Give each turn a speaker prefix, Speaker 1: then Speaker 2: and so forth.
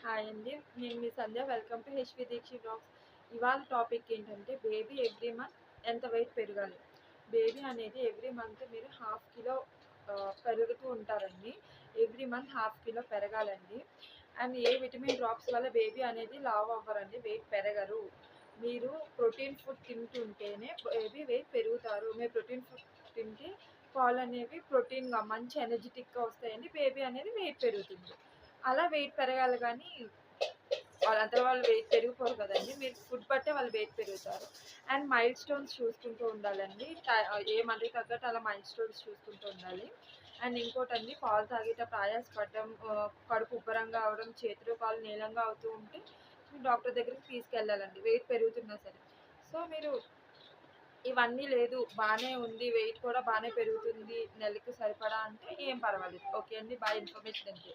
Speaker 1: Hi అండి. నేను మీ Sandhya. Welcome to HV Deekshi vlogs. ఇవాళ టాపిక్ ఏంటంటే బేబీ ఎవ్రీ మంత్ ఎంత వెయిట్ పెరగాలి? బేబీ అనేది ఎవ్రీ మంత్ మీరు హాఫ్ కిలో పెరుగుతూ ఉంటారండి. ఎవ్రీ మంత్ హాఫ్ కిలో పెరగాలండి. అండ్ ఏ విటమిన్ డ్రాప్స్ వల్ల బేబీ అనేది లావు అవ్వరండి, వెయిట్ పెరగరు. మీరు ప్రోటీన్ ఫుడ్ తింటుంటేనే బేబీ వెయిట్ పెరుగుతారు. మీరు ప్రోటీన్ ఫుడ్ తింటే పాలు అనేవి ప్రోటీన్‌గా మంచి ఎనర్జిటిక్‌గా వస్తాయండి. బేబీ అనేది వెయిట్ పెరుగుతుంది. అలా వెయిట్ పెరగాలి కానీ వాళ్ళంతలో వాళ్ళు వెయిట్ పెరిగిపోరు కదండి. మీరు ఫుడ్ బట్టే వాళ్ళు వెయిట్ పెరుగుతారు. అండ్ మైల్ స్టోన్స్ చూసుకుంటూ ఉండాలండి. ఏ మంత్కి తగ్గట్టు అలా మైల్ స్టోన్స్ చూసుకుంటూ ఉండాలి. అండ్ ఇంకోటండి, పాలు తాగేటప్పుడు ఆయాసపడడం, కడుపు ఉబ్బరంగా అవడం, చేతులు కాళ్ళు నీలంగా అవుతూ ఉంటే డాక్టర్ దగ్గరికి తీసుకెళ్ళాలండి, వెయిట్ పెరుగుతున్నా సరే. సో మీరు ఇవన్నీ లేదు, బాగానే ఉంది, వెయిట్ కూడా బాగానే పెరుగుతుంది, నెలకి సరిపడా అంటే ఏం పర్వాలేదు. ఓకే అండి, బాయ్. ఇన్ఫర్మేషన్ అంతే.